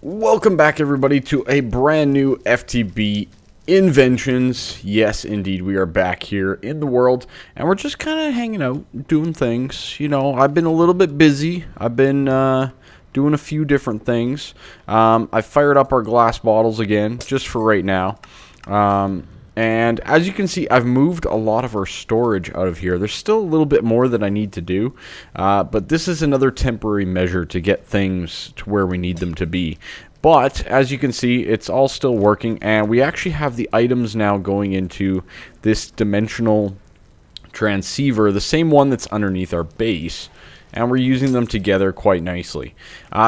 Welcome back, everybody, to a brand new FTB Inventions. Yes, indeed, we are back here in the world, and we're just kind of hanging out, doing things. You know, I've been a little bit busy. I've been doing a few different things. I fired up our glass bottles again, just for right now. And as you can see, I've moved a lot of our storage out of here. There's still a little bit more that I need to do, but this is another temporary measure to get things to where we need them to be. But as you can see, it's all still working, and we actually have the items now going into this dimensional transceiver, the same one that's underneath our base, and we're using them together quite nicely.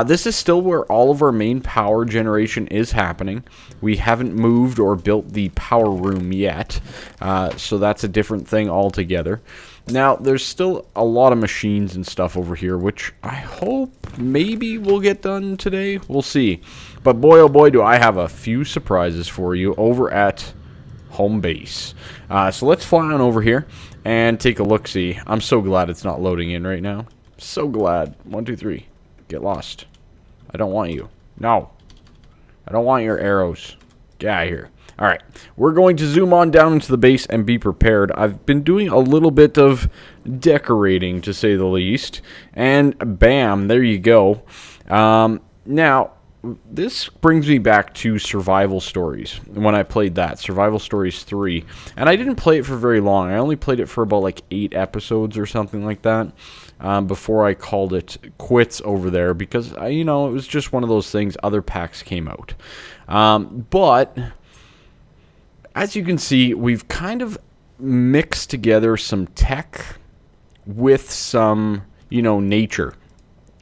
This is still where all of our main power generation is happening. We haven't moved or built the power room yet, so that's a different thing altogether. Now, there's still a lot of machines and stuff over here, which I hope maybe will get done today. We'll see. But boy, oh boy, do I have a few surprises for you over at home base. So let's fly on over here and take a look-see. I'm so glad it's not loading in right now. So glad. 1, 2, 3. Get lost. I don't want you. No. I don't want your arrows. Get out of here. Alright. We're going to zoom on down into the base and be prepared. I've been doing a little bit of decorating, to say the least. And bam, there you go. Now, this brings me back to Survival Stories, when I played that, Survival Stories 3. And I didn't play it for very long. I only played it for about like 8 episodes or something like that. Before I called it quits over there, because, you know, it was just one of those things. Other packs came out. But as you can see, we've kind of mixed together some tech with some, you know, nature.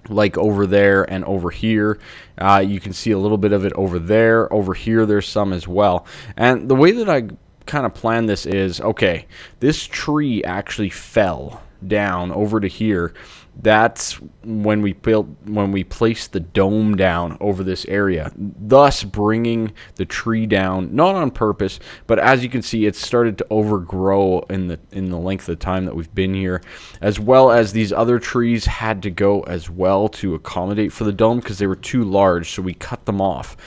Like over there and over here. You can see a little bit of it over there. Over here, there's some as well. And the way that I kind of plan this is, okay, this tree actually fell down over to here. That's when we placed the dome down over this area, thus bringing the tree down, not on purpose, but as you can see, it's started to overgrow in the length of time that we've been here, as well as these other trees had to go as well to accommodate for the dome because they were too large, so we cut them off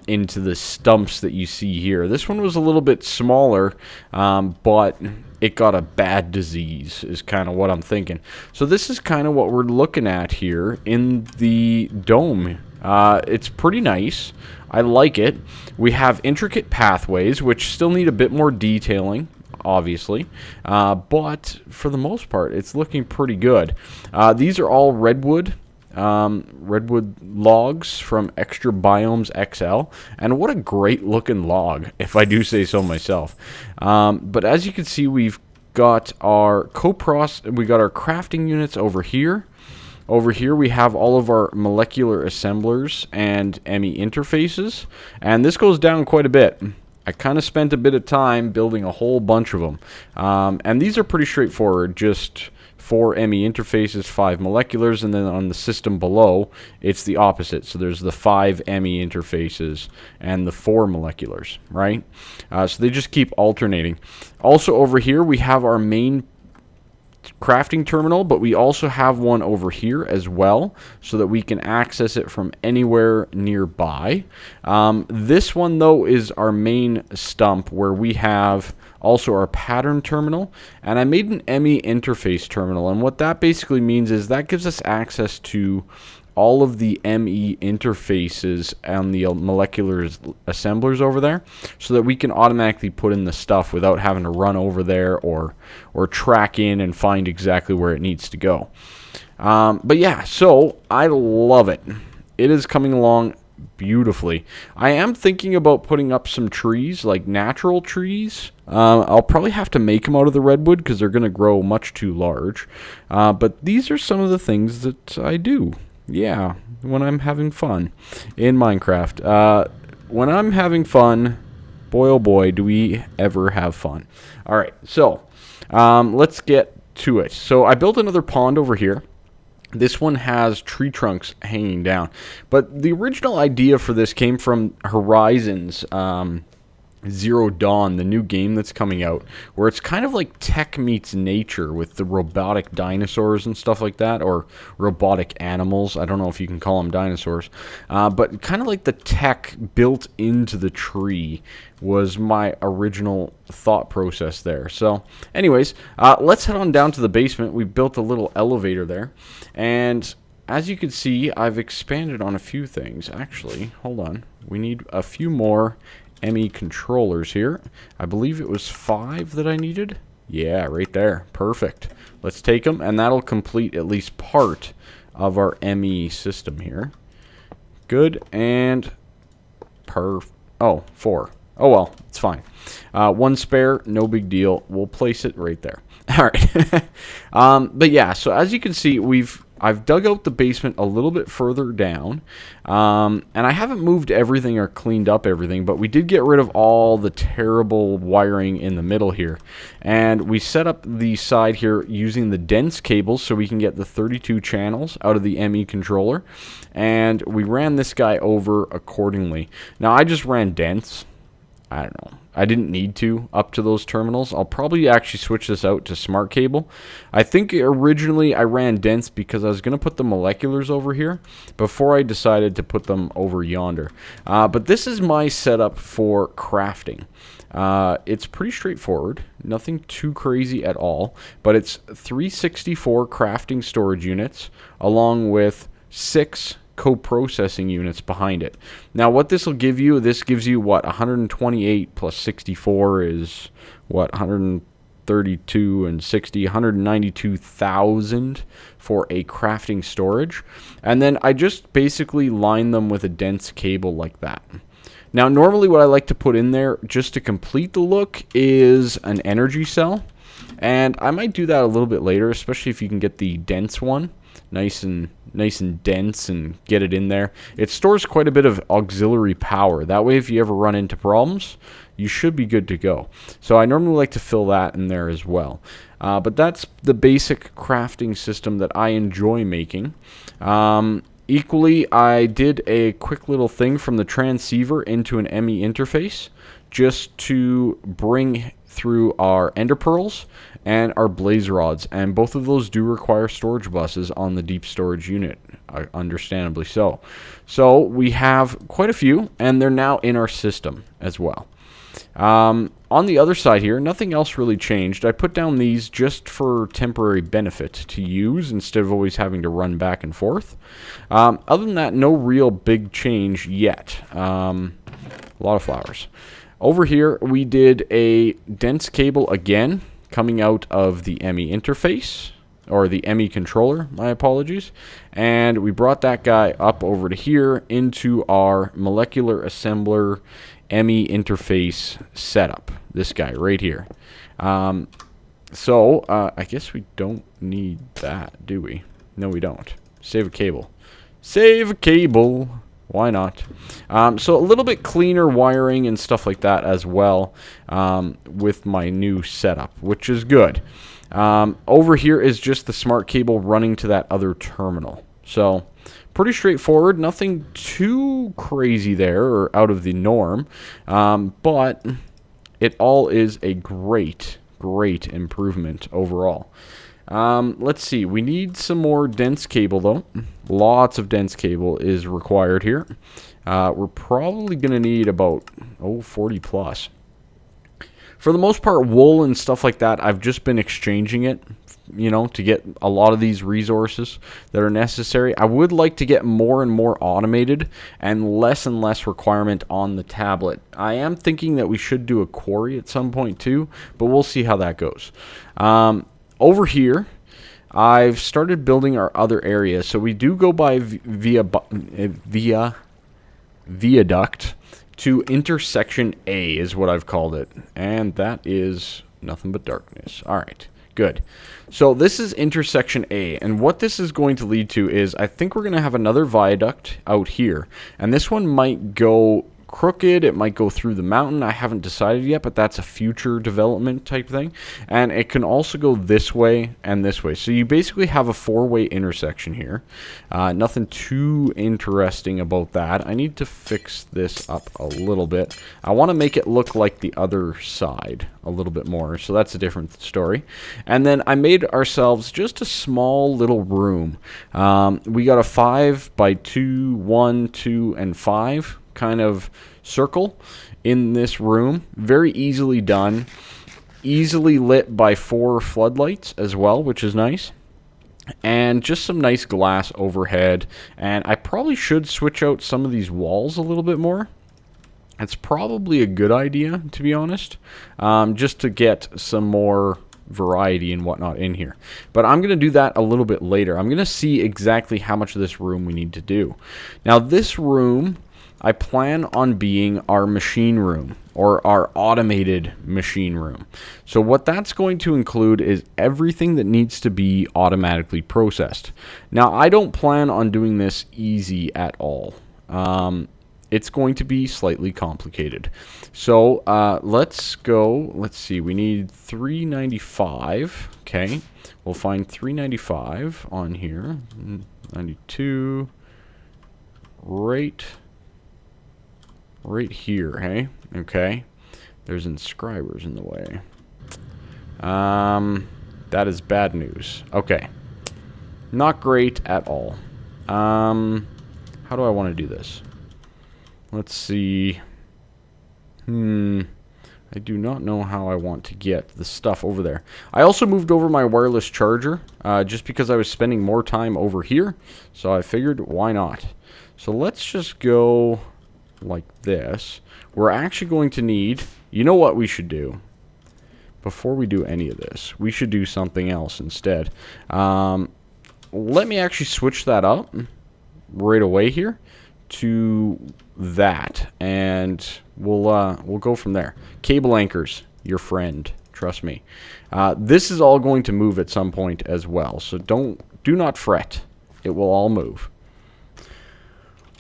into the stumps that you see here. This one was a little bit smaller, but it got a bad disease is kind of what I'm thinking. So this is kind of what we're looking at here in the dome. It's pretty nice. I like it. We have intricate pathways, which still need a bit more detailing, obviously. But for the most part, it's looking pretty good. These are all Redwood. Redwood logs from Extra Biomes XL, and what a great looking log, if I do say so myself. But as you can see, we've got our crafting units over here. Over here we have all of our molecular assemblers and ME interfaces, and this goes down quite a bit. I kind of spent a bit of time building a whole bunch of them, and these are pretty straightforward, just 4 ME interfaces, 5 moleculars, and then on the system below, it's the opposite. So there's the 5 ME interfaces and the 4 moleculars, right? So they just keep alternating. Also over here, we have our main crafting terminal, but we also have one over here as well, so that we can access it from anywhere nearby. This one, though, is our main stump, where we have also our pattern terminal, and I made an ME interface terminal, and what that basically means is that gives us access to all of the ME interfaces and the molecular assemblers over there, so that we can automatically put in the stuff without having to run over there or track in and find exactly where it needs to go. But yeah, so I love it. It is coming along beautifully. I am thinking about putting up some trees, like natural trees. I'll probably have to make them out of the redwood because they're going to grow much too large. But these are some of the things that I do. Yeah, when I'm having fun in Minecraft. When I'm having fun, boy oh boy, do we ever have fun. Alright, so let's get to it. So I built another pond over here. This one has tree trunks hanging down. But the original idea for this came from Horizon's Zero Dawn, the new game that's coming out, where it's kind of like tech meets nature with the robotic dinosaurs and stuff like that, or robotic animals. I don't know if you can call them dinosaurs, but kind of like the tech built into the tree was my original thought process there. So anyways, let's head on down to the basement. We built a little elevator there, and as you can see, I've expanded on a few things. Actually, hold on. We need a few more ME controllers here. I believe it was 5 that I needed. Yeah, right there. Perfect. Let's take them, and that'll complete at least part of our ME system here. Good, and oh, 4. Oh well, it's fine. 1 spare, no big deal. We'll place it right there. All right. But yeah, so as you can see, I've dug out the basement a little bit further down, and I haven't moved everything or cleaned up everything, but we did get rid of all the terrible wiring in the middle here, and we set up the side here using the dense cables so we can get the 32 channels out of the ME controller, and we ran this guy over accordingly. Now I just ran dense. I don't know. I didn't need to up to those terminals. I'll probably actually switch this out to smart cable. I think originally I ran dense because I was going to put the moleculars over here before I decided to put them over yonder. But this is my setup for crafting. It's pretty straightforward. Nothing too crazy at all. But it's 364 crafting storage units along with 6 co-processing units behind it. Now what this will give you, this gives you what, 128 plus 64 is what, 132 and 60, 192,000 for a crafting storage. And then I just basically line them with a dense cable like that. Now normally what I like to put in there just to complete the look is an energy cell, and I might do that a little bit later, especially if you can get the dense one nice and dense and get it in there. It stores quite a bit of auxiliary power. That way if you ever run into problems, you should be good to go. So I normally like to fill that in there as well. But that's the basic crafting system that I enjoy making. Equally, I did a quick little thing from the transceiver into an ME interface just to bring through our ender pearls and our blaze rods, and both of those do require storage buses on the deep storage unit, understandably so. So we have quite a few, and they're now in our system as well. On the other side here, nothing else really changed. I put down these just for temporary benefit to use instead of always having to run back and forth. Other than that, no real big change yet. A lot of flowers. Over here, we did a dense cable again, coming out of the ME interface, or the ME controller, my apologies. And we brought that guy up over to here into our molecular assembler ME interface setup. This guy right here. I guess we don't need that, do we? No, we don't. Save a cable. Save a cable. Why not? So a little bit cleaner wiring and stuff like that as well with my new setup, which is good. Over here is just the smart cable running to that other terminal. So pretty straightforward. Nothing too crazy there or out of the norm. But it all is a great improvement overall. Let's see. We need some more dense cable, though. Lots of dense cable is required here. We're probably going to need about 40 plus. For the most part, wool and stuff like that, I've just been exchanging it, to get a lot of these resources that are necessary. I would like to get more and more automated and less requirement on the tablet. I am thinking that we should do a quarry at some point too, but we'll see how that goes. Over here, I've started building our other area. So we do go by via viaduct to intersection A is what I've called it. And that is nothing but darkness. All right, good. So this is intersection A. And what this is going to lead to is I think we're going to have another viaduct out here. And this one might go crooked. It might go through the mountain. I haven't decided yet, but that's a future development type thing. And it can also go this way and this way. So you basically have a four-way intersection here. Nothing too interesting about that. I need to fix this up a little bit. I want to make it look like the other side a little bit more. So that's a different story. And then I made ourselves just a small little room. We got a 5 by 2, 1, 2, and 5 kind of circle in this room. Very easily done. Easily lit by 4 floodlights as well, which is nice. And just some nice glass overhead. And I probably should switch out some of these walls a little bit more. It's probably a good idea, to be honest, just to get some more variety and whatnot in here. But I'm going to do that a little bit later. I'm going to see exactly how much of this room we need to do. Now, this room, I plan on being our machine room, or our automated machine room. So what that's going to include is everything that needs to be automatically processed. Now, I don't plan on doing this easy at all. It's going to be slightly complicated. So let's go. Let's see. We need 395. Okay. We'll find 395 on here. 92. Right here, hey? Okay. There's inscribers in the way. That is bad news. Okay. Not great at all. How do I want to do this? Let's see. I do not know how I want to get the stuff over there. I also moved over my wireless charger just because I was spending more time over here. So I figured, why not? So let's just go like this. We're actually going to need, you know what we should do? Before we do any of this, we should do something else instead. Let me actually switch that up right away here to that, and we'll go from there. Cable anchors, your friend, trust me. This is all going to move at some point as well, so do not fret. It will all move.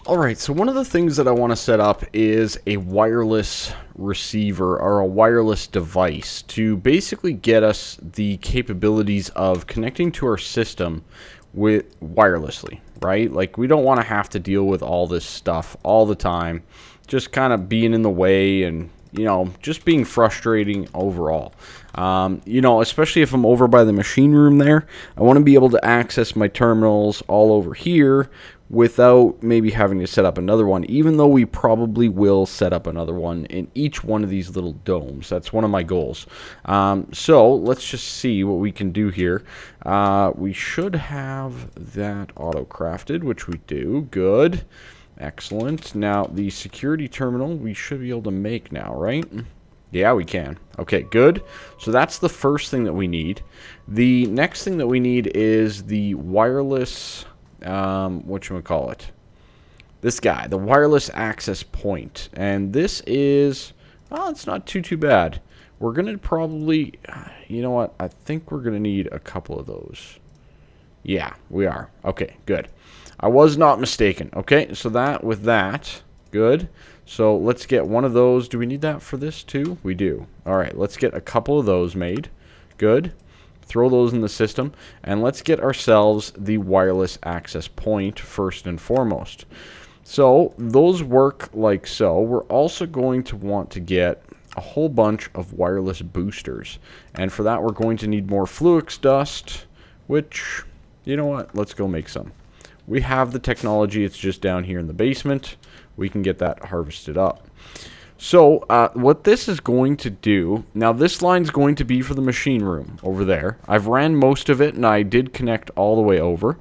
Alright, so one of the things that I want to set up is a wireless receiver or a wireless device to basically get us the capabilities of connecting to our system with wirelessly, right? Like, we don't want to have to deal with all this stuff all the time, just kind of being in the way and, you know, just being frustrating overall. You know, especially if I'm over by the machine room there, I want to be able to access my terminals all over here without maybe having to set up another one, even though we probably will set up another one in each one of these little domes. That's one of my goals. So let's just see what we can do here. We should have that auto-crafted, which we do. Good. Excellent. Now, the security terminal we should be able to make now, right? Yeah, we can. Okay, good. So that's the first thing that we need. The next thing that we need is the wireless, whatchamacallit? This guy, the wireless access point. And this is, well, it's not too bad. We're going to probably, you know what? I think we're going to need a couple of those. Yeah, we are. Okay, good. I was not mistaken. Okay, so that with that, good. So let's get one of those. Do we need that for this too? We do. All right, let's get a couple of those made. Good. Throw those in the system. And let's get ourselves the wireless access point first and foremost. So those work like so. We're also going to want to get a whole bunch of wireless boosters. And for that, we're going to need more Fluix dust, which, you know what? Let's go make some. We have the technology. It's just down here in the basement. We can get that harvested up. So what this is going to do, now this line's going to be for the machine room over there. I've ran most of it, and I did connect all the way over.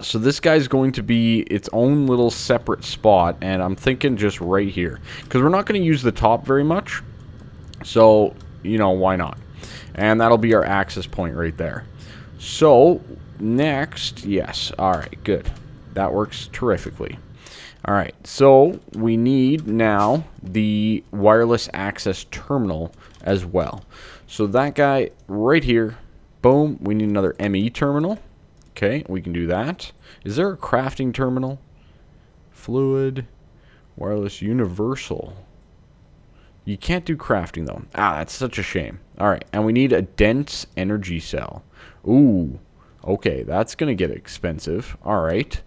So this guy's going to be its own little separate spot, and I'm thinking just right here. Because we're not going to use the top very much, so, you know, why not? And that'll be our access point right there. So, next, yes, alright, good. That works terrifically. Alright, so we need now the wireless access terminal as well. So that guy right here, boom, we need another ME terminal. Okay, we can do that. Is there a crafting terminal? Fluid. Wireless universal. You can't do crafting, though. Ah, that's such a shame. All right, and we need a dense energy cell. Ooh, okay, that's going to get expensive. All right.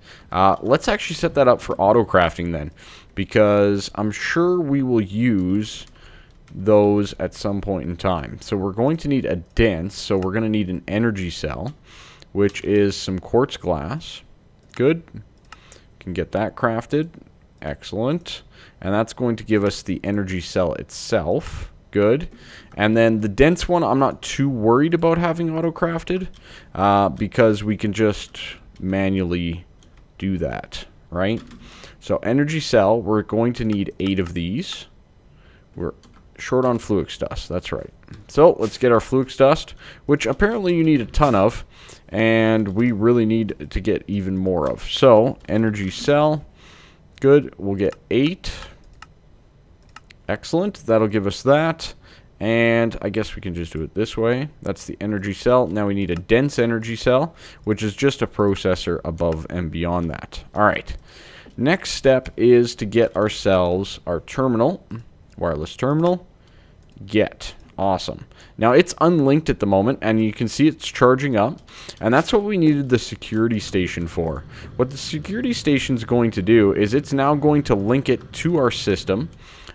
Let's actually set that up for auto crafting then, because I'm sure we will use those at some point in time. So we're going to need a dense, so we're going to need an energy cell, which is some quartz glass. Good. Can get that crafted. Excellent. And that's going to give us the energy cell itself. Good. And then the dense one, I'm not too worried about having auto-crafted because we can just manually do that, right? So energy cell, we're going to need 8 of these. We're short on Fluix dust. That's right. So let's get our Fluix dust, which apparently you need a ton of, and we really need to get even more of. So energy cell. Good. We'll get 8. Excellent. That'll give us that. And I guess we can just do it this way. That's the energy cell. Now we need a dense energy cell, which is just a processor above and beyond that. All right. Next step is to get ourselves our terminal, wireless terminal. Get. Awesome. Now it's unlinked at the moment, and you can see it's charging up, and that's what we needed the security station for. What the security station is going to do is it's now going to link it to our system,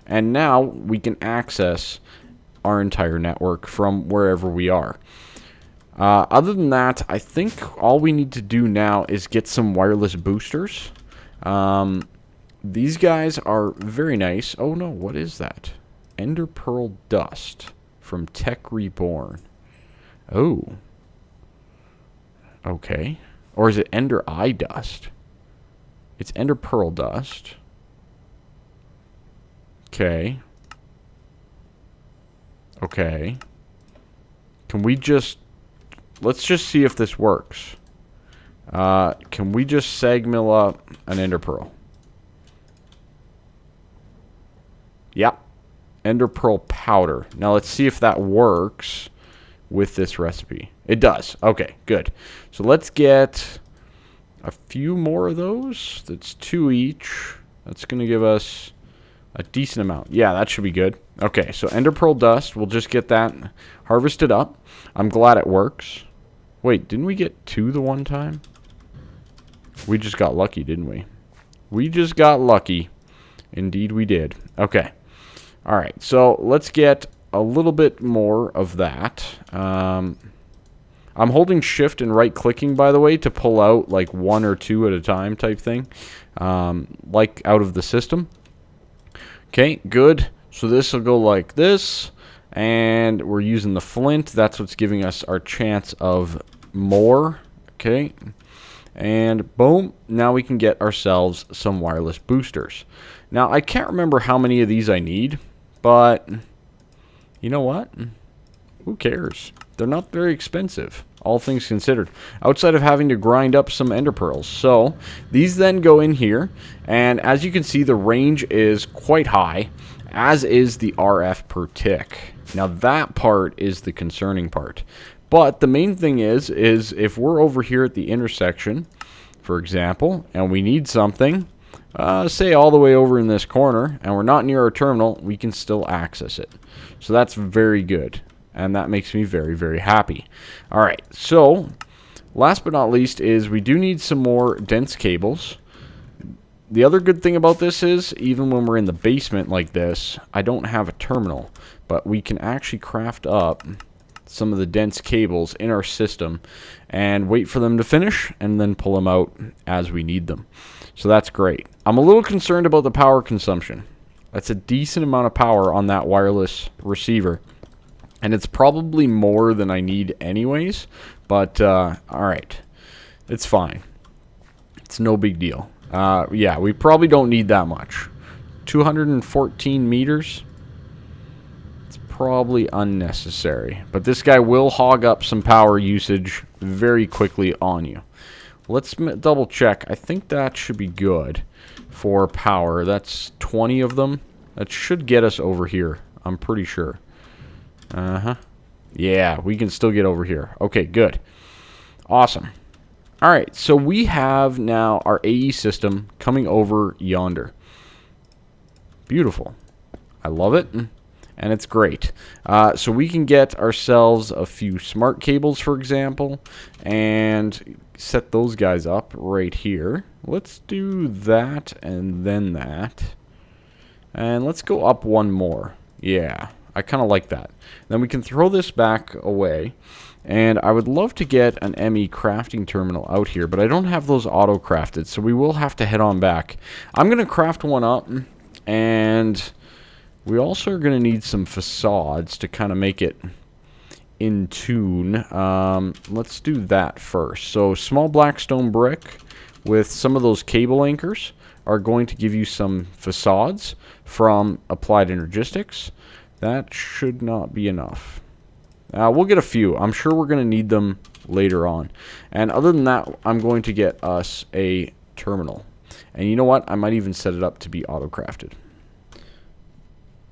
and now we can access our entire network from wherever we are. Other than that, I think all we need to do now is get some wireless boosters. These guys are very nice. Oh no, what is that? Ender Pearl Dust from Tech Reborn. Oh. Okay. Or is it Ender Eye Dust? It's Ender Pearl Dust. Okay. Okay. Can we just... Let's just see if this works. Can we just segmill up an Ender Pearl? Yep. Ender Pearl powder. Now let's see if that works with this recipe. It does. Okay, good. So let's get a few more of those. That's 2 each. That's going to give us a decent amount. Yeah, that should be good. Okay, so Ender Pearl dust. We'll just get that harvested up. I'm glad it works. Wait, didn't we get 2 the one time? We just got lucky, didn't we? We just got lucky. Indeed we did. Okay. Alright, so let's get a little bit more of that. I'm holding shift and right clicking, by the way, to pull out like 1 or 2 at a time type thing. Like out of the system. Okay, good. So this will go like this. And we're using the flint. That's what's giving us our chance of more. Okay. And boom, now we can get ourselves some wireless boosters. Now, I can't remember how many of these I need, but you know what? Who cares? They're not very expensive, all things considered, outside of having to grind up some ender pearls. So these then go in here, and as you can see, the range is quite high, as is the RF per tick. Now, that part is the concerning part. But the main thing is if we're over here at the intersection, for example, and we need something, say all the way over in this corner, and we're not near our terminal, we can still access it. So that's very good, and that makes me very, very happy. All right, so last but not least is we do need some more dense cables. The other good thing about this is, even when we're in the basement like this, I don't have a terminal, but we can actually craft up some of the dense cables in our system and wait for them to finish and then pull them out as we need them. So that's great. I'm a little concerned about the power consumption. That's a decent amount of power on that wireless receiver, and it's probably more than I need anyways, but alright, it's fine. It's no big deal. Yeah, we probably don't need that much. 214 meters. Probably unnecessary, but this guy will hog up some power usage very quickly on you. Let's double check. I think that should be good for power. That's 20 of them. That should get us over here, I'm pretty sure. Yeah, we can still get over here. Okay, good. Awesome. Alright, so we have now our AE system coming over yonder. Beautiful. I love it. And it's great. So we can get ourselves a few smart cables, for example, and set those guys up right here. Let's do that and then that. And let's go up one more. Yeah, I kind of like that. Then we can throw this back away. And I would love to get an ME crafting terminal out here, but I don't have those auto-crafted, so we will have to head on back. I'm going to craft one up, and we also are going to need some facades to kind of make it in tune. Let's do that first. So small black stone brick with some of those cable anchors are going to give you some facades from Applied Energistics. That should not be enough. We'll get a few. I'm sure we're going to need them later on. And other than that, I'm going to get us a terminal. And you know what? I might even set it up to be auto-crafted.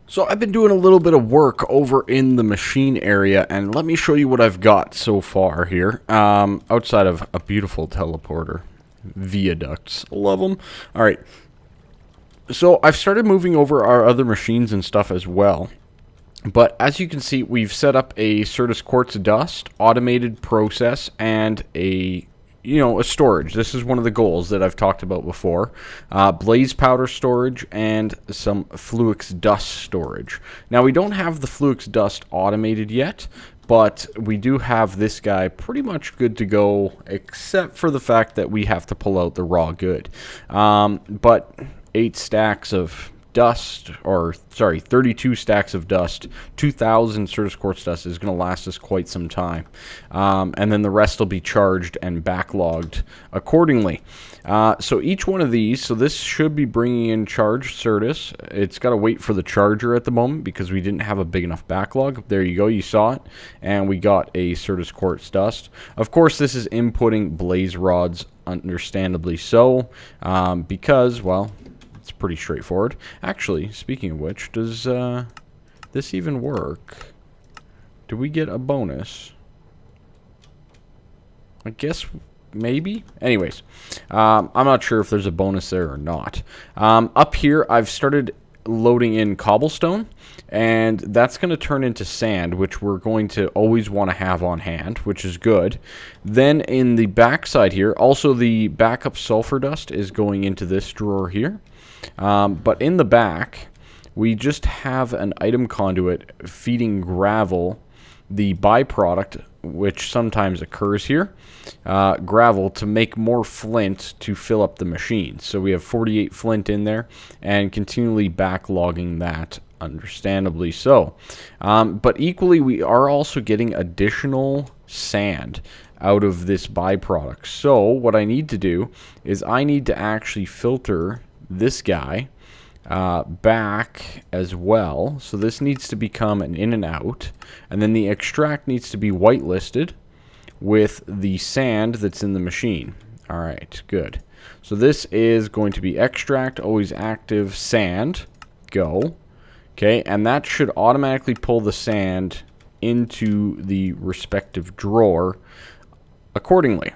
So I've been doing a little bit of work over in the machine area, and let me show you what I've got so far here. Outside of a beautiful teleporter. Viaducts. Love them. Alright. So I've started moving over our other machines and stuff as well. But as you can see, we've set up a Certus Quartz Dust automated process and a storage. This is one of the goals that I've talked about before. Blaze powder storage and some Fluix Dust storage. Now, we don't have the Fluix Dust automated yet, but we do have this guy pretty much good to go, except for the fact that we have to pull out the raw good. But 8 stacks of dust, or sorry, 32 stacks of dust, 2,000 Certus Quartz Dust is going to last us quite some time. And then the rest will be charged and backlogged accordingly. So each one of these, so this should be bringing in charged Certus. It's got to wait for the charger at the moment because we didn't have a big enough backlog. There you go, you saw it. And we got a Certus Quartz Dust. Of course, this is inputting blaze rods, understandably so, because, well, it's pretty straightforward. Actually, speaking of which, does this even work? Do we get a bonus? I guess maybe? Anyways, I'm not sure if there's a bonus there or not. Up here, I've started loading in cobblestone, and that's going to turn into sand, which we're going to always want to have on hand, which is good. Then in the back side here, also the backup sulfur dust is going into this drawer here. But in the back, we just have an item conduit feeding gravel, the byproduct, which sometimes occurs here, gravel, to make more flint to fill up the machine. So we have 48 flint in there and continually backlogging that, understandably so. But equally, we are also getting additional sand out of this byproduct. So what I need to do is I need to actually filter this guy back as well. So this needs to become an in and out, and then the extract needs to be whitelisted with the sand that's in the machine. Alright, good. So this is going to be extract, always active, sand, go. Okay, and that should automatically pull the sand into the respective drawer accordingly.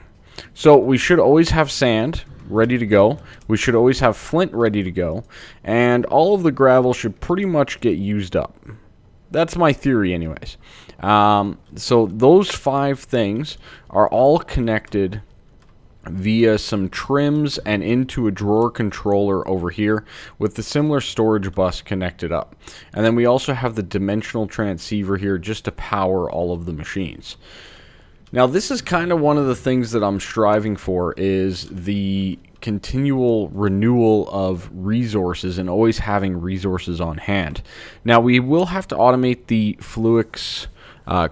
So we should always have sand ready to go. We should always have flint ready to go. And all of the gravel should pretty much get used up. That's my theory anyways. So those 5 things are all connected via some trims and into a drawer controller over here with the similar storage bus connected up. And then we also have the dimensional transceiver here just to power all of the machines. Now, this is kind of one of the things that I'm striving for, is the continual renewal of resources and always having resources on hand. Now, we will have to automate the Fluix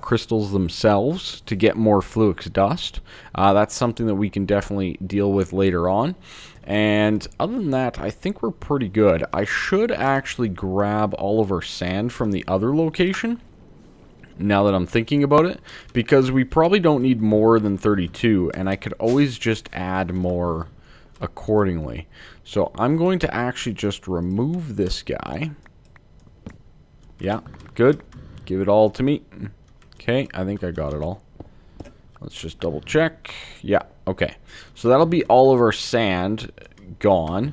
crystals themselves to get more Fluix dust. That's something that we can definitely deal with later on. And other than that, I think we're pretty good. I should actually grab all of our sand from the other location, now that I'm thinking about it, because we probably don't need more than 32, and I could always just add more accordingly. So I'm going to actually just remove this guy. Yeah, good. Give it all to me. Okay, I think I got it all. Let's just double check. Yeah, okay. So that'll be all of our sand gone.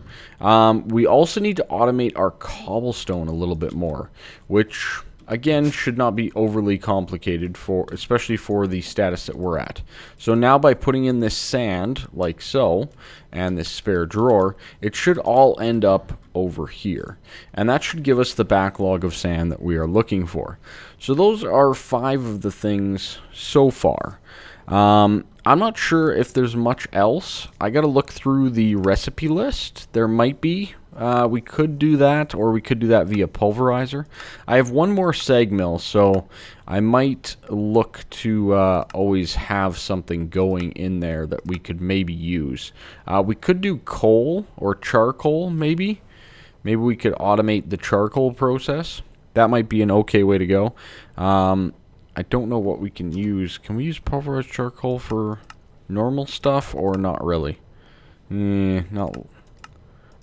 We also need to automate our cobblestone a little bit more, which again should not be overly complicated, especially for the status that we're at. So now by putting in this sand like so and this spare drawer, it should all end up over here, and that should give us the backlog of sand that we are looking for. So those are 5 of the things so far. I'm not sure if there's much else. I gotta look through the recipe list. There might be. We could do that, or we could do that via pulverizer. I have one more sag mill, so I might look to always have something going in there that we could maybe use. We could do coal or charcoal, maybe. Maybe we could automate the charcoal process. That might be an okay way to go. I don't know what we can use. Can we use pulverized charcoal for normal stuff or not really? Not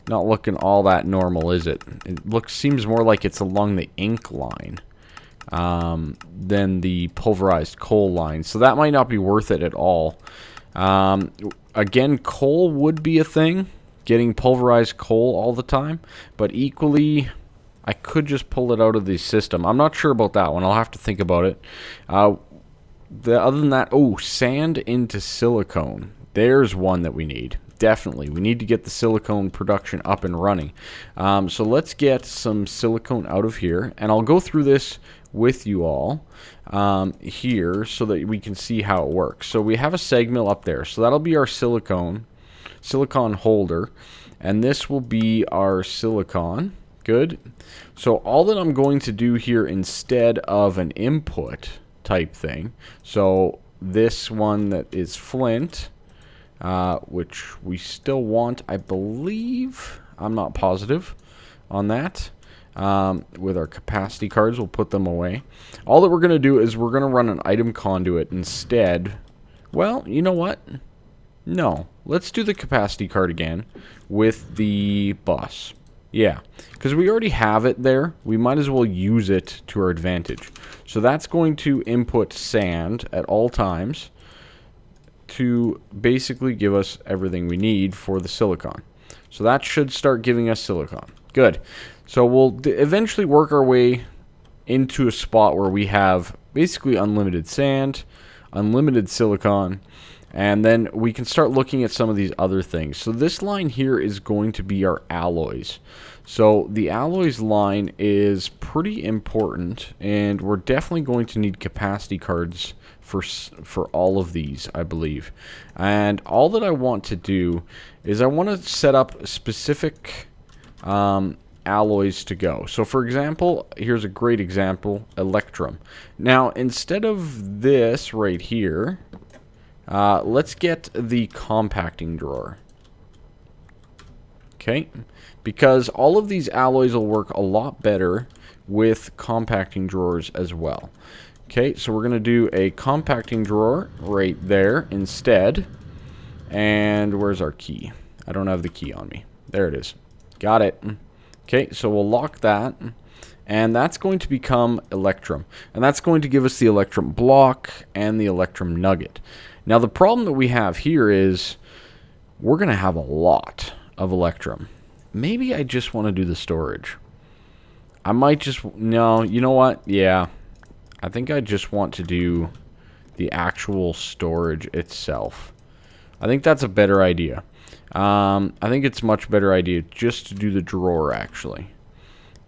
looking all that normal, is it? It seems more like it's along the ink line than the pulverized coal line. So that might not be worth it at all. Again, coal would be a thing. Getting pulverized coal all the time. But equally, I could just pull it out of the system. I'm not sure about that one. I'll have to think about it. Other than that, sand into silicone. There's one that we need. Definitely. We need to get the silicone production up and running. So let's get some silicone out of here. And I'll go through this with you all here so that we can see how it works. So we have a sag mill up there. So that'll be our silicone holder. And this will be our silicon. Good. So all that I'm going to do here instead of an input type thing, so this one that is flint, which we still want, I believe, I'm not positive on that. With our capacity cards, we'll put them away. All that we're going to do is we're going to run an item conduit instead. Well, you know what? No. Let's do the capacity card again with the bus. Yeah, because we already have it there. We might as well use it to our advantage. So that's going to input sand at all times to basically give us everything we need for the silicon. So that should start giving us silicon. Good. So we'll eventually work our way into a spot where we have basically unlimited sand, unlimited silicon, and then we can start looking at some of these other things. So this line here is going to be our alloys. So the alloys line is pretty important, and we're definitely going to need capacity cards for all of these, I believe. And all that I want to do is I want to set up specific alloys to go. So for example, here's a great example, electrum. Now instead of this right here, let's get the compacting drawer. Okay, because all of these alloys will work a lot better with compacting drawers as well. Okay, so we're going to do a compacting drawer right there instead. And where's our key? I don't have the key on me. There it is. Got it. Okay, so we'll lock that. And that's going to become electrum. And that's going to give us the electrum block and the electrum nugget. Now the problem that we have here is we're going to have a lot of electrum. Maybe I just want to do the storage. I might just... No, you know what? Yeah. I think I just want to do the actual storage itself. I think that's a better idea. I think it's a much better idea just to do the drawer, actually.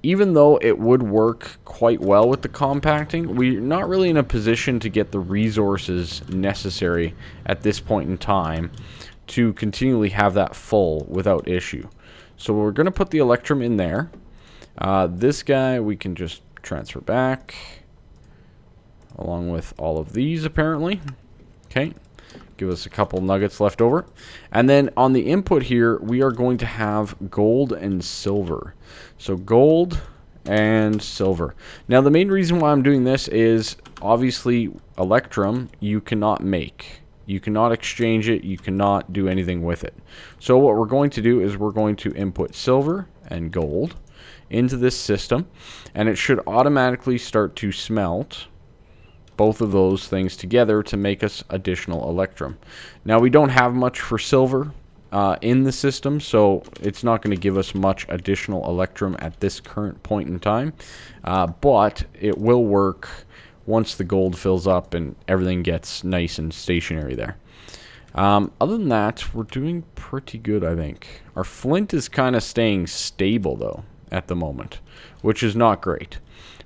Even though it would work quite well with the compacting, we're not really in a position to get the resources necessary at this point in time to continually have that full without issue. So we're going to put the electrum in there. This guy we can just transfer back, along with all of these apparently. Okay, give us a couple nuggets left over. And then on the input here, we are going to have gold and silver. So gold and silver. Now the main reason why I'm doing this is obviously electrum you cannot make. You cannot exchange it. You cannot do anything with it. So what we're going to do is we're going to input silver and gold into this system, and it should automatically start to smelt both of those things together to make us additional electrum. Now we don't have much for silver, in the system, so it's not going to give us much additional electrum at this current point in time, but it will work once the gold fills up and everything gets nice and stationary there. Other than that, we're doing pretty good, I think. Our flint is kind of staying stable, though, at the moment, which is not great.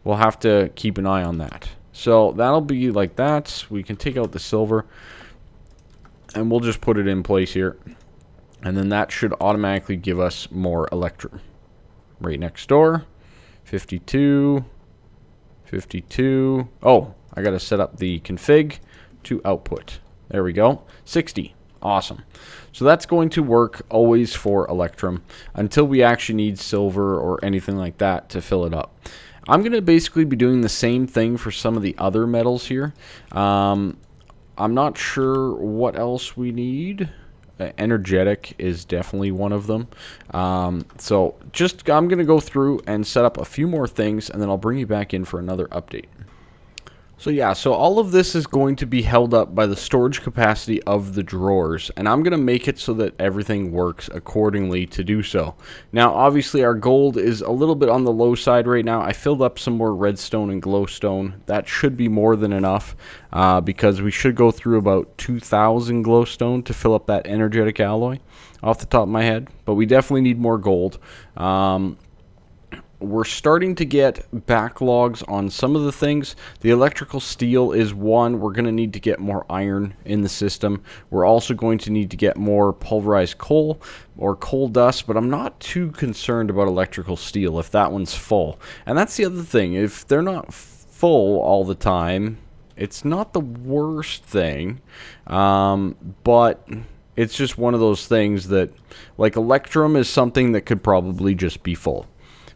We'll have to keep an eye on that. So that'll be like that. We can take out the silver, and we'll just put it in place here. And then that should automatically give us more electrum. Right next door. 52. 52. Oh, I got to set up the config to output. There we go. 60. Awesome. So that's going to work always for electrum until we actually need silver or anything like that to fill it up. I'm going to basically be doing the same thing for some of the other metals here. I'm not sure what else we need. Energetic is definitely one of them. So I'm going to go through and set up a few more things, and then I'll bring you back in for another update. So yeah, so all of this is going to be held up by the storage capacity of the drawers, and I'm going to make it so that everything works accordingly to do so. Now, obviously, our gold is a little bit on the low side right now. I filled up some more redstone and glowstone. That should be more than enough, because we should go through about 2,000 glowstone to fill up that energetic alloy off the top of my head, but we definitely need more gold. We're starting to get backlogs on some of the things. The electrical steel is one. We're going to need to get more iron in the system. We're also going to need to get more pulverized coal or coal dust, but I'm not too concerned about electrical steel if that one's full. And that's the other thing. If they're not full all the time, it's not the worst thing, but it's just one of those things that, like, electrum is something that could probably just be full.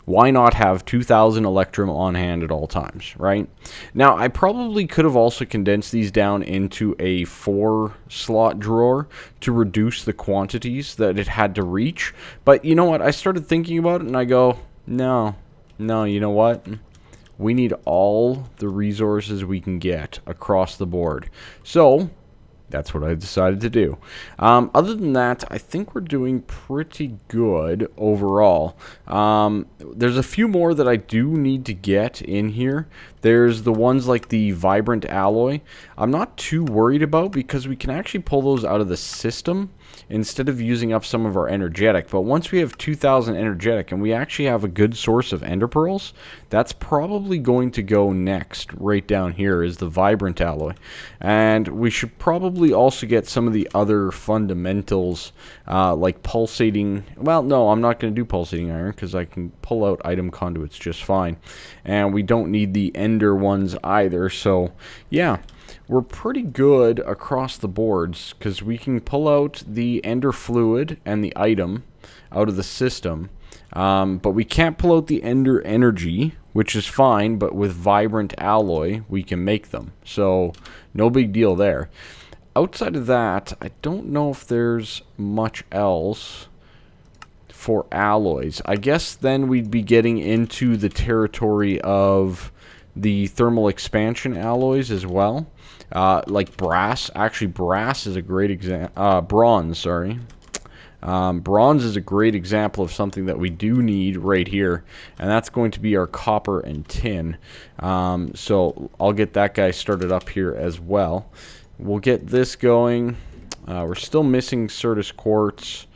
Why not have 2,000 electrum on hand at all times, right? Now, I probably could have also condensed these down into a 4-slot drawer to reduce the quantities that it had to reach. But you know what? I started thinking about it, and I go, no, you know what? We need all the resources we can get across the board. So that's what I decided to do. Other than that, I think we're doing pretty good overall. There's a few more that I do need to get in here. There's the ones like the vibrant alloy. I'm not too worried about because we can actually pull those out of the system instead of using up some of our energetic. But once we have 2,000 energetic and we actually have a good source of ender pearls, that's probably going to go next. Right down here is the vibrant alloy. And we should probably also get some of the other fundamentals like pulsating. Well, no, I'm not going to do pulsating iron because I can pull out item conduits just fine. And we don't need the ender ones either. So yeah, we're pretty good across the boards because we can pull out the ender fluid and the item out of the system. But we can't pull out the ender energy, which is fine, but with vibrant alloy we can make them. So no big deal there. Outside of that, I don't know if there's much else for alloys. I guess then we'd be getting into the territory of the thermal expansion alloys as well. Like brass. Actually, brass is a great example. Bronze, sorry. Bronze is a great example of something that we do need right here, and that's going to be our copper and tin. So I'll get that guy started up here as well. We'll get this going. We're still missing Certus quartz.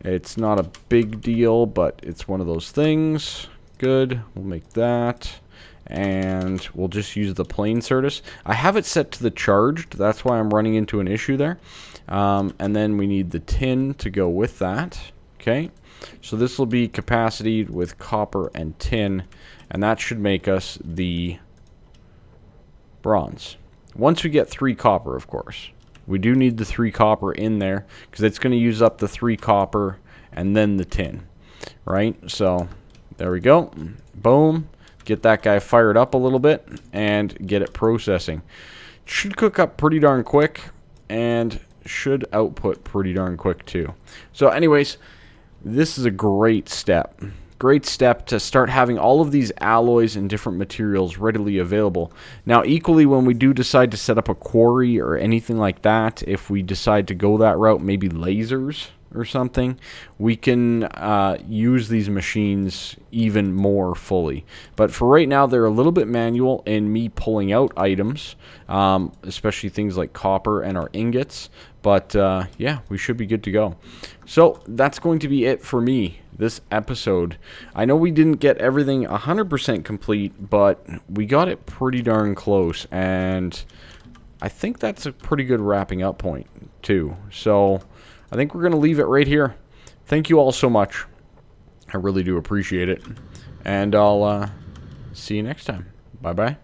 It's not a big deal, but it's one of those things. Good. We'll make that. And we'll just use the plain Certus. I have it set to the charged. That's why I'm running into an issue there. And then we need the tin to go with that. Okay. So this will be capacity with copper and tin. And that should make us the bronze. Once we get 3 copper, of course. We do need the 3 copper in there because it's going to use up the 3 copper and then the tin. Right? So there we go. Boom. Get that guy fired up a little bit and get it processing. Should cook up pretty darn quick and should output pretty darn quick too. So anyways, this is a great step. Great step to start having all of these alloys and different materials readily available. Now equally, when we do decide to set up a quarry or anything like that, if we decide to go that route, maybe lasers or something, we can use these machines even more fully. But for right now, they're a little bit manual in me pulling out items, especially things like copper and our ingots. But yeah, we should be good to go. So that's going to be it for me this episode. I know we didn't get everything 100% complete, but we got it pretty darn close, and I think that's a pretty good wrapping up point too. So I think we're going to leave it right here. Thank you all so much. I really do appreciate it, and I'll see you next time. Bye bye.